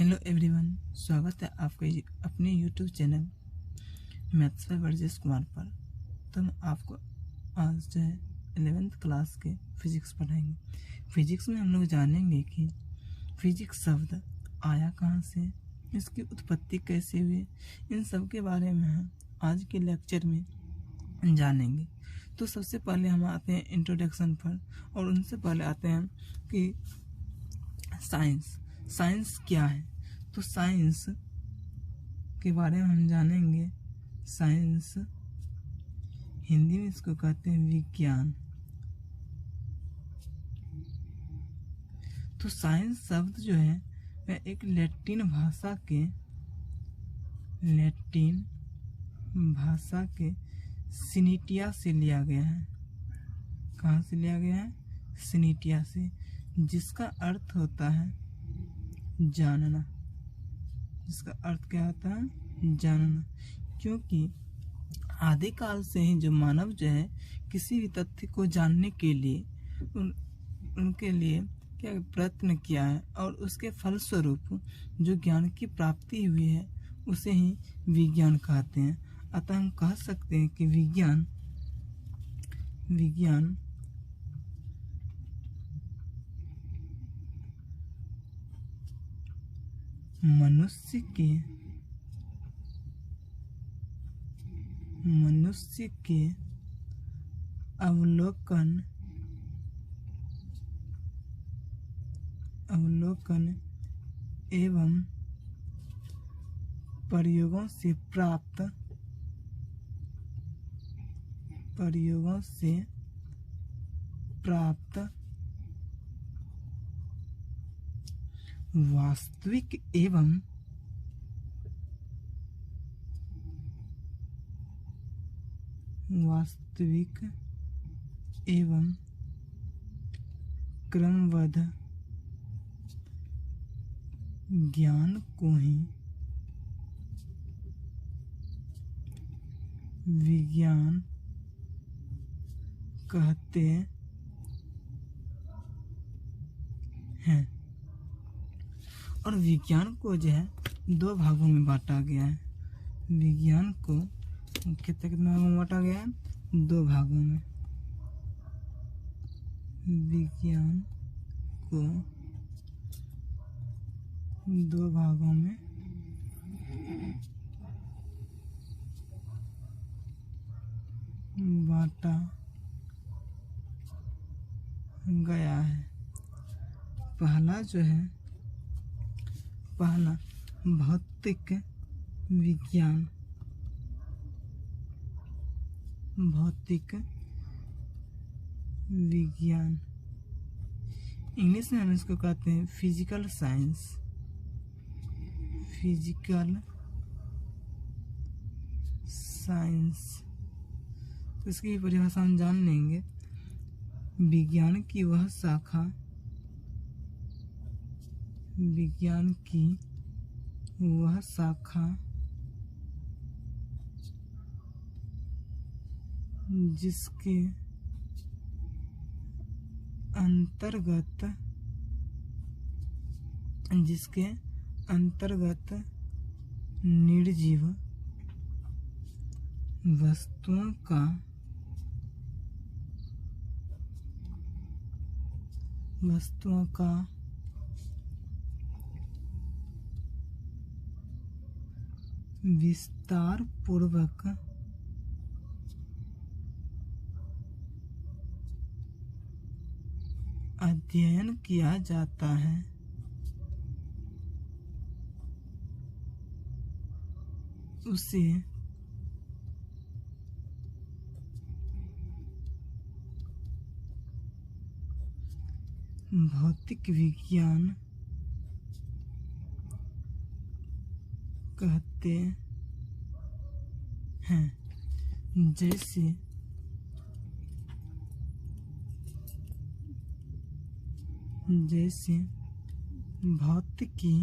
Hello everyone, स्वागत है आपके अपने YouTube channel maths by voyages Kumar पर। तो हम आपको आज जो है 11th क्लास के फिजिक्स पढ़ाएंगे। फिजिक्स में हम लोग जानेंगे कि फिजिक्स शब्द आया कहाँ से, इसकी उत्पत्ति कैसे हुई, इन सब के बारे में हम आज के लेक्चर में जानेंगे। तो सबसे पहले हम आते हैं इंट्रोडक्शन पर, और उनसे पहले आते हैं कि साइंस क्या है। तो साइंस के बारे में हम जानेंगे। साइंस हिंदी में इसको कहते हैं विज्ञान। तो साइंस शब्द जो है वह एक लैटिन भाषा के सिनिटिया से लिया गया है। कहाँ से लिया गया है? सिनिटिया से, जिसका अर्थ होता है जानना। जिसका अर्थ क्या होता है? जानना। क्योंकि आदिकाल से ही जो मानव जो है किसी भी तथ्य को जानने के लिए उनके लिए क्या प्रयत्न किया है, और उसके फलस्वरूप जो ज्ञान की प्राप्ति हुई है उसे ही विज्ञान कहते हैं। अतः हम कह सकते हैं कि विज्ञान मनुष्य के अवलोकन एवं प्रयोगों से प्राप्त वास्तविक एवं क्रमबद्ध ज्ञान को ही विज्ञान कहते हैं। और विज्ञान को जो है दो भागों में बांटा गया है। विज्ञान को कितने भागों में बांटा गया है? दो भागों में। विज्ञान को दो भागों में बांटा गया है। पहला भौतिक विज्ञान। इंग्लिश में हम इसको कहते हैं फिजिकल साइंस। तो इसकी परिभाषा हम जान लेंगे। विज्ञान की वह शाखा जिसके अंतर्गत निर्जीव वस्तुओं का विस्तार पूर्वक अध्ययन किया जाता है, उसे भौतिक विज्ञान कहते हैं। जैसे भौतिकी,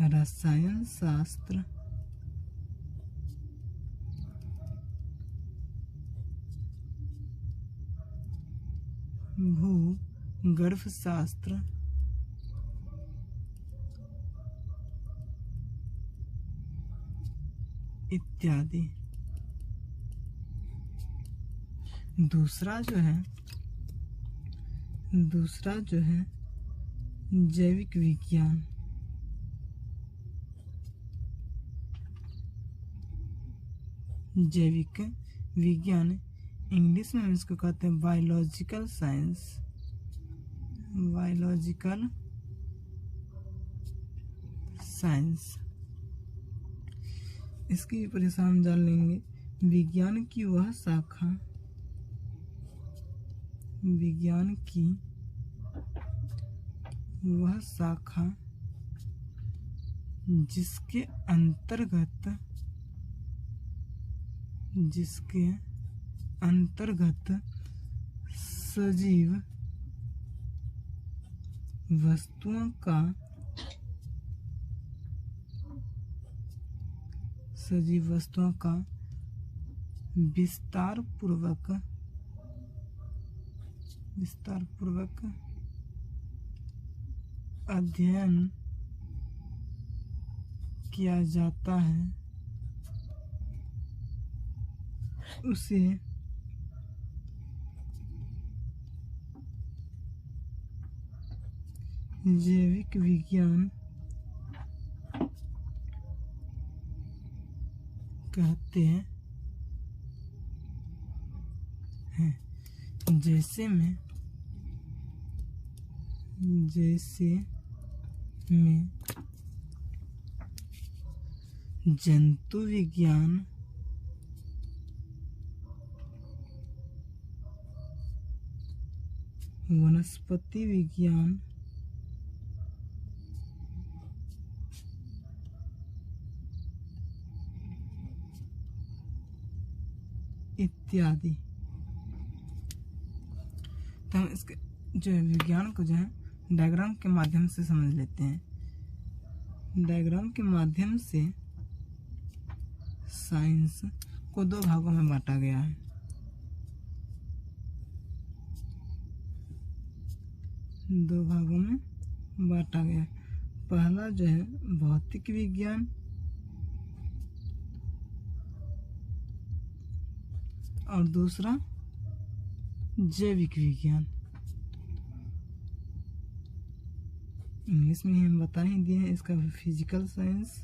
रसायन शास्त्र, भू गर्भशास्त्र, इत्यादि। दूसरा जो है जैविक विज्ञान। जैविक विज्ञान इंग्लिश में हम इसको कहते हैं बायोलॉजिकल साइंस। बायोलॉजिकल साइंस, इसकी परिभाषा हम जान लेंगे। विज्ञान की वह शाखा, विज्ञान की वह शाखा जिसके अंतर्गत सजीव वस्तुओं का विस्तार पूर्वक अध्ययन किया जाता है, उसे जैविक विज्ञान कहते हैं। जैसे में जंतु विज्ञान, वनस्पति विज्ञान, इत्यादि। तो हम इसके जो विज्ञान को जो है डायग्राम के माध्यम से समझ लेते हैं। डायग्राम के माध्यम से साइंस को दो भागों में बांटा गया है। दो भागों में बांटा गया। पहला जो है भौतिक विज्ञान और दूसरा जैविक विज्ञान। इंग्लिश में ही हम बता ही दिए हैं इसका फिजिकल साइंस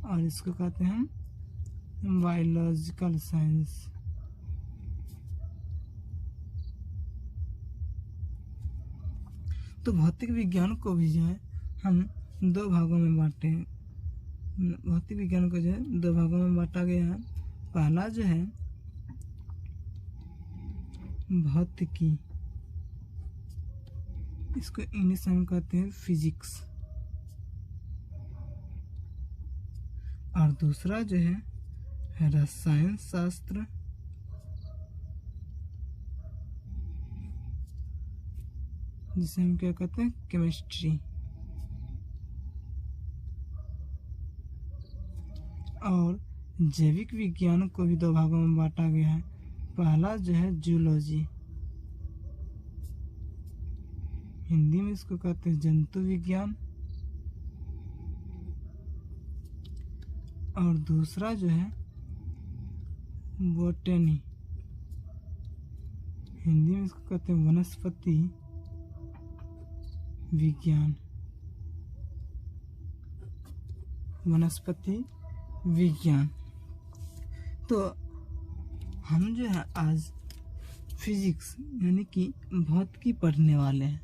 और इसको कहते हैं हम बायोलॉजिकल साइंस। तो भौतिक विज्ञान को भी जो है हम दो भागों में बांटे हैं। भौतिक विज्ञान को जो है दो भागों में बांटा गया है। पहला जो है भौतिकी, इसको इंग्लिश में हम कहते हैं फिजिक्स, और दूसरा जो है रसायन शास्त्र, जिसे हम क्या कहते हैं केमिस्ट्री। और जैविक विज्ञान को भी दो भागों में बांटा गया है। पहला जो है जूलॉजी, हिंदी में इसको कहते हैं जंतु विज्ञान, और दूसरा जो है बॉटनी, हिंदी में इसको कहते हैं वनस्पति विज्ञान। वनस्पति विज्ञान। तो हम जो है आज फिजिक्स यानी कि भौतिकी पढ़ने वाले हैं।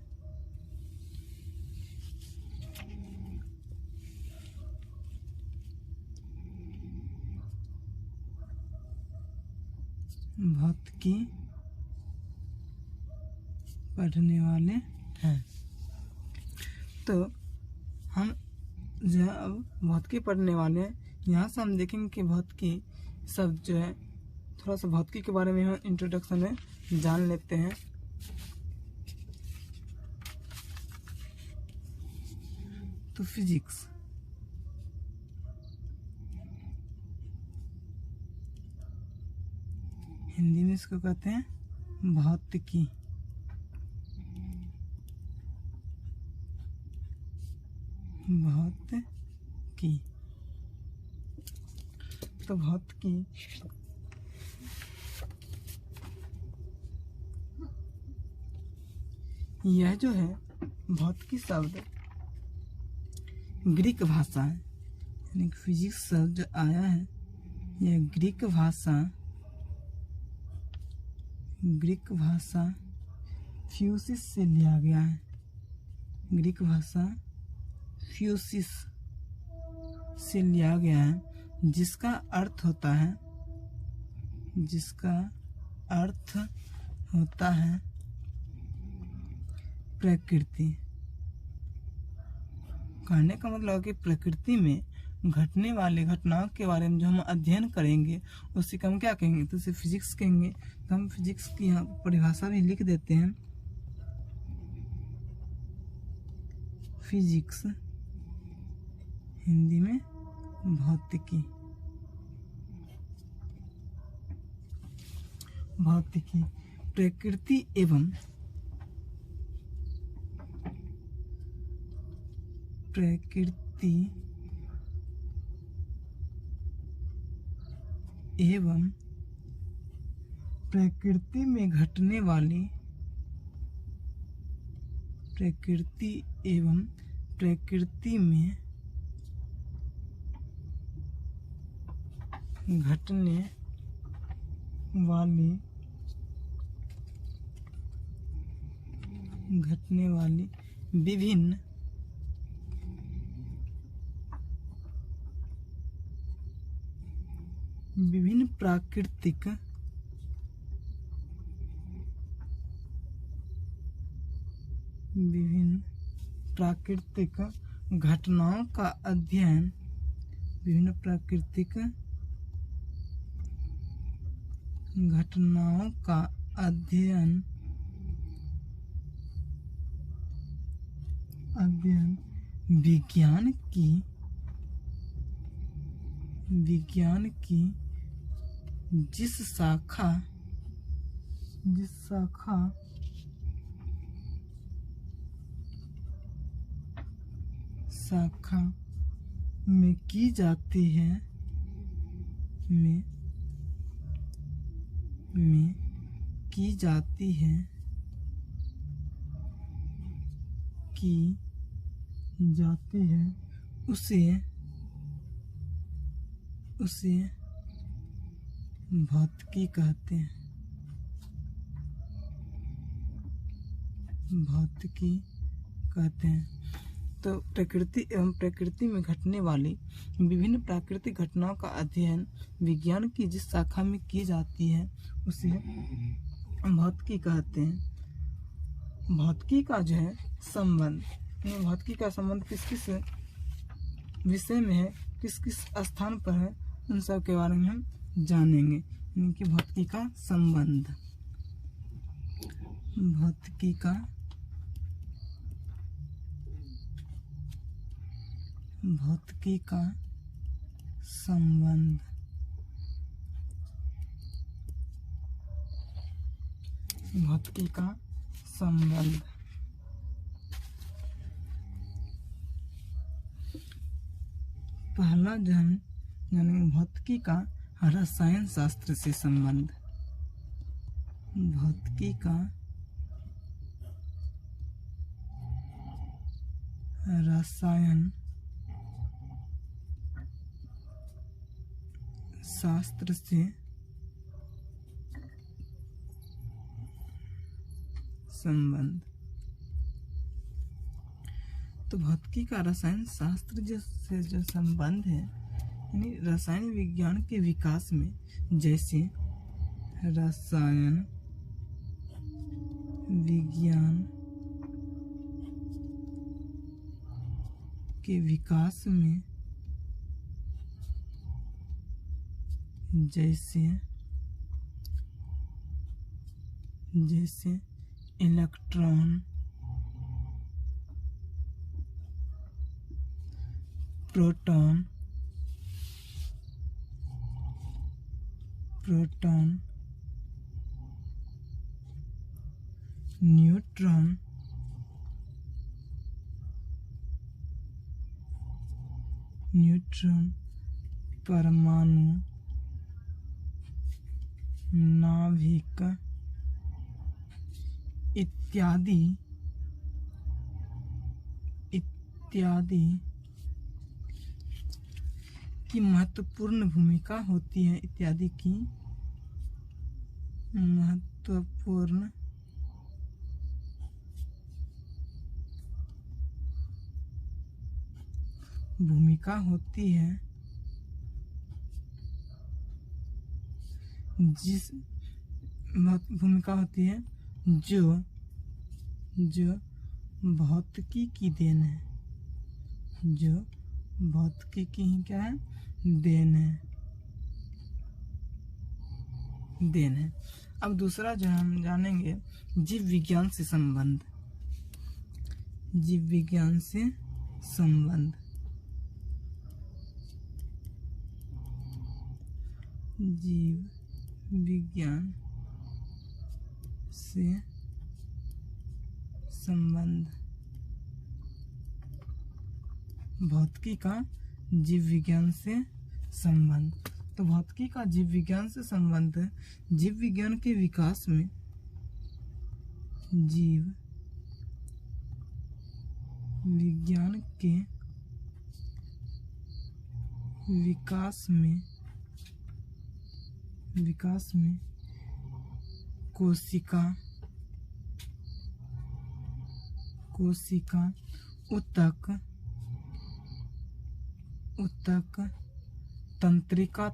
भौतिकी पढ़ने वाले हैं। तो हम जो है अब भौतिकी पढ़ने वाले हैं। यहाँ से हम देखेंगे कि भौतिकी सब जो है थोड़ा सा भौतिकी के बारे में हम इंट्रोडक्शन में जान लेते हैं। तो फिजिक्स, हिंदी में इसको कहते हैं भौतिकी। भौतिकी। तो भौतिकी यह जो है भौतिकी शब्द ग्रीक भाषा है, यानी फिजिक्स शब्द जो आया है यह ग्रीक भाषा फ्यूसिस से लिया गया है। ग्रीक भाषा फ्यूसिस से लिया गया है, जिसका अर्थ होता है प्रकृति। कहने का मतलब है कि प्रकृति में घटने वाले घटनाओं के बारे में जो हम अध्ययन करेंगे उसी को हम क्या कहेंगे, तो उसे फिजिक्स कहेंगे। तो हम फिजिक्स की यहाँ परिभाषा भी लिख देते हैं। फिजिक्स हिंदी में भौतिकी। भौतिकी प्रकृति एवं प्रकृति में घटने वाली प्रकृति में घटने वाली विभिन्न प्राकृतिक घटनाओं का अध्ययन विज्ञान की जिस शाखा में की जाती है उसे भौतिकी कहते हैं। तो प्रकृति में घटने वाली विभिन्न प्राकृतिक घटनाओं का अध्ययन विज्ञान की जिस शाखा में की जाती है उसे भौतिकी कहते हैं। भौतिकी का जो है संबंध, भौतिकी का संबंध किस किस विषय में है, किस किस स्थान पर है, उन सब के बारे में हम जानेंगे। इनकी भौतिकी का संबंध। भौतिकी का संबंध। भौतिकी का संबंध। पहला जो है यानी भौतिकी का रसायन शास्त्र से संबंध। भौतिकी का रसायन शास्त्र से संबंध। तो भौतिकी का रसायन शास्त्र से जो संबंध है, यानी रसायन विज्ञान के विकास में, जैसे रसायन विज्ञान के विकास में जैसे इलेक्ट्रॉन, प्रोटॉन, न्यूट्रॉन परमाणु नाभिक इत्यादि की महत्वपूर्ण भूमिका होती है, इत्यादि की महत्वपूर्ण भूमिका होती है, जिस भूमिका होती है जो भौतिकी की देन है, जो भौतिकी की ही क्या है, देन है। अब दूसरा जो हम जानेंगे जीव विज्ञान से संबंध। जीव विज्ञान से संबंध, जीव विज्ञान से संबंध। भौतिकी का जीव विज्ञान से संबंध। तो भौतिकी का जीव विज्ञान से संबंध जीव विज्ञान के विकास में, जीव विज्ञान के विकास में कोशिका ऊतक तंत्रिका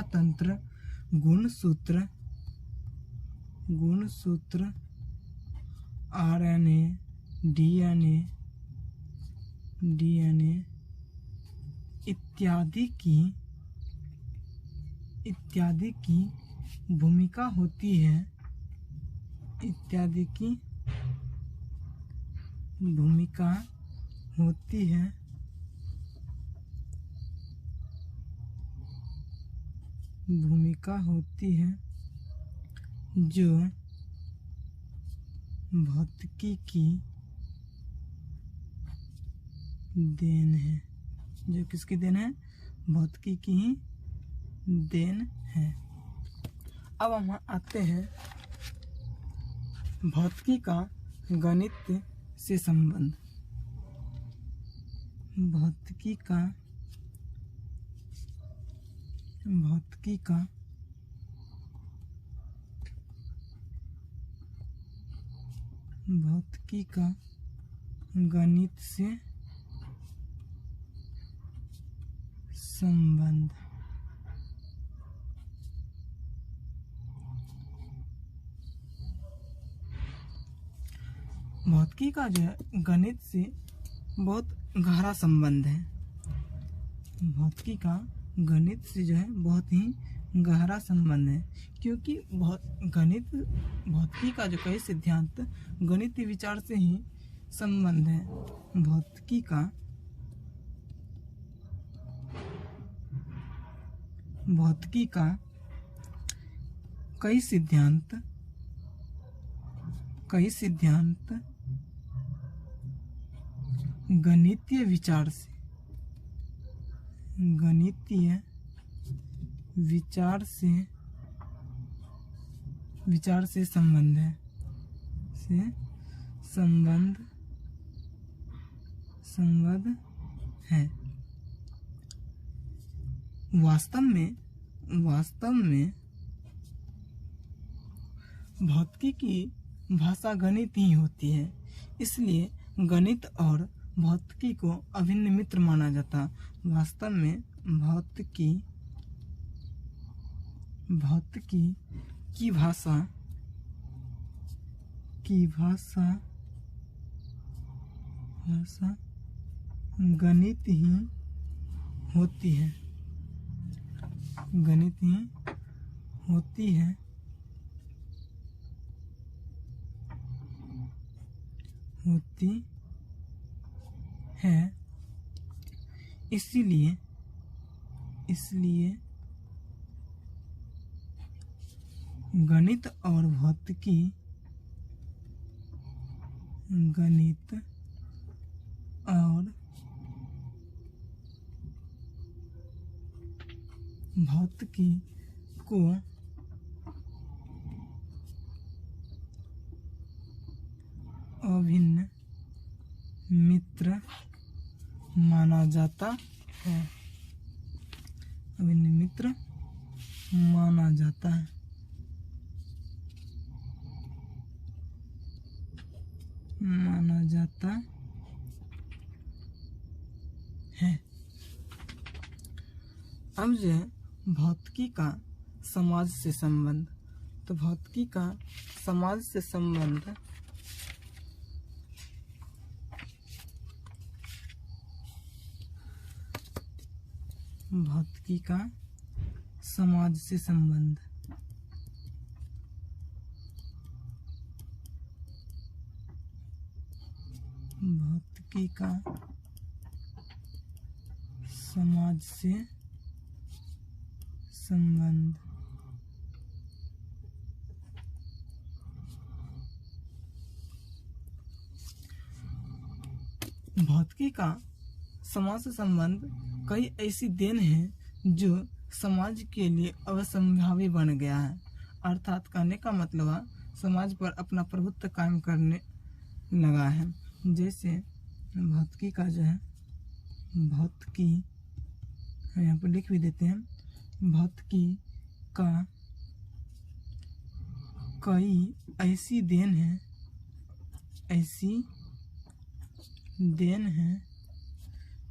तंत्र गुणसूत्र आरएनए डीएनए इत्यादि की भूमिका होती है, इत्यादि की भूमिका होती है, जो भौतिकी की देन है। जो किसकी देन है? भौतिकी की ही देन है। अब हम आते हैं भौतिकी का गणित से संबंध। भौतिकी का गणित से संबंध। भौतिकी का जो है गणित से बहुत गहरा संबंध है। भौतिकी का गणित से जो है बहुत ही गहरा संबंध है, क्योंकि भौतिकी का जो कई सिद्धांत गणितीय विचार से ही संबंध है। भौतिकी का कई सिद्धांत गणितीय विचार से संबंध है। वास्तव में भौतिकी की भाषा गणित ही होती है, इसलिए गणित और भौतिकी को अभिन्न मित्र माना जाता। वास्तव में भौतिकी की भाषा गणित ही होती है। इसलिए गणित और भौतिकी को अभिन्न मित्र माना जाता है। अभिन्न मित्र माना जाता है। अब जो है भौतिकी का समाज से संबंध, तो भौतिकी का समाज से संबंध भौतिकी का समाज से संबंध भौतिकी का समाज से संबंध भौतिकी का समाज से संबंध कई ऐसी देन है जो समाज के लिए अवसंभावी बन गया है। अर्थात कहने का मतलब है समाज पर अपना प्रभुत्व कायम करने लगा है। जैसे भौतिकी का जो है भौतिकी हम यहाँ पर लिख भी देते हैं। भौतिकी का कई ऐसी देन है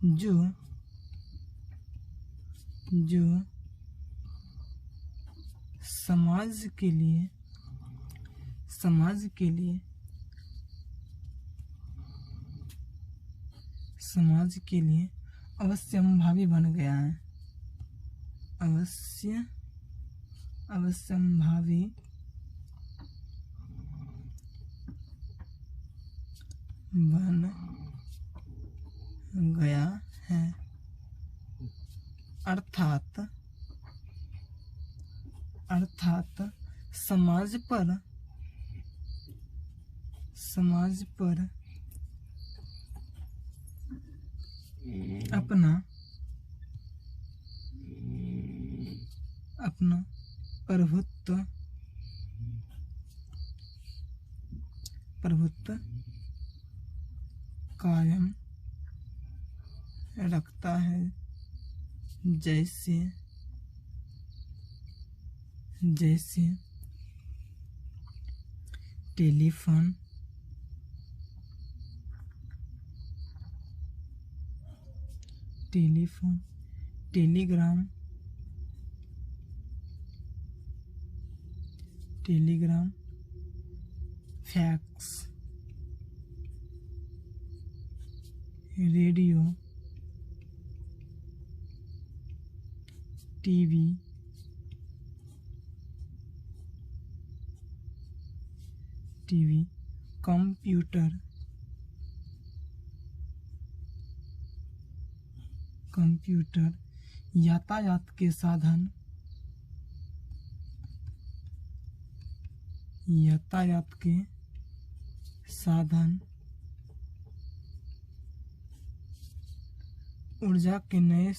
जो समाज के लिए अवश्यंभावी बन गया है। अवश्यंभावी बन गया है। अर्थात समाज पर अपना प्रभुत्व कायम रखता है। जैसे telephone, Telegram, fax, radio, TV, computer, यातायात के साधन, ऊर्जा के नए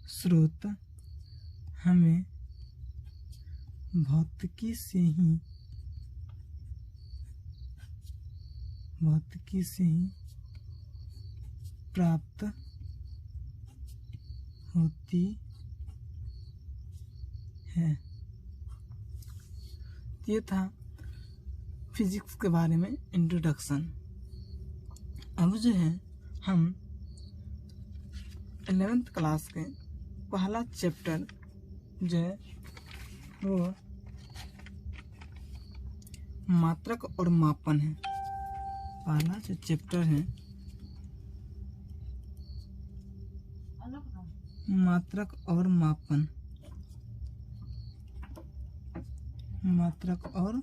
स्रोत, हमें भौतिकी से ही प्राप्त होती है। ये था फिजिक्स के बारे में इंट्रोडक्शन। अब जो है हम 11th क्लास के पहला चैप्टर जो है वो मात्रक और मापन है। पहला जो चैप्टर है मात्रक और मापन। मात्रक और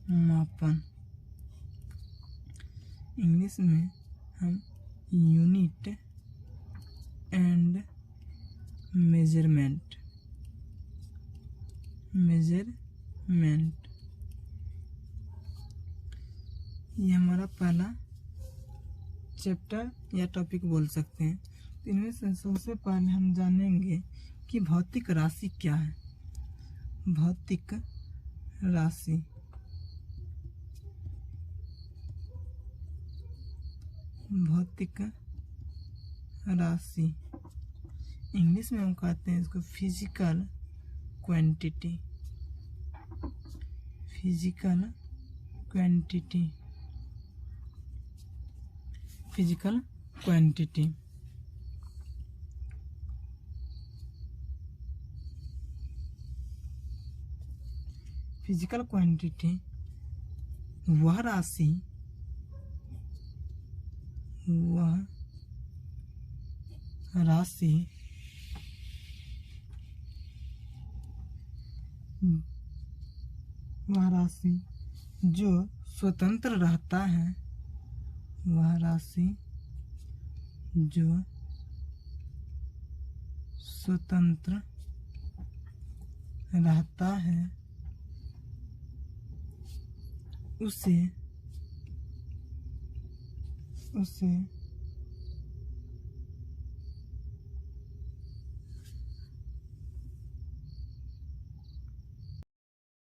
मापन। इंग्लिश में हम यूनिट एंड मेजरमेंट ये हमारा पहला चैप्टर या टॉपिक बोल सकते हैं। तो इनमें से सबसे पहले हम जानेंगे कि भौतिक राशि क्या है। भौतिक राशि इंग्लिश में हम कहते हैं इसको फिजिकल क्वांटिटी। फिजिकल क्वांटिटी वह राशि जो स्वतंत्र रहता है, उसे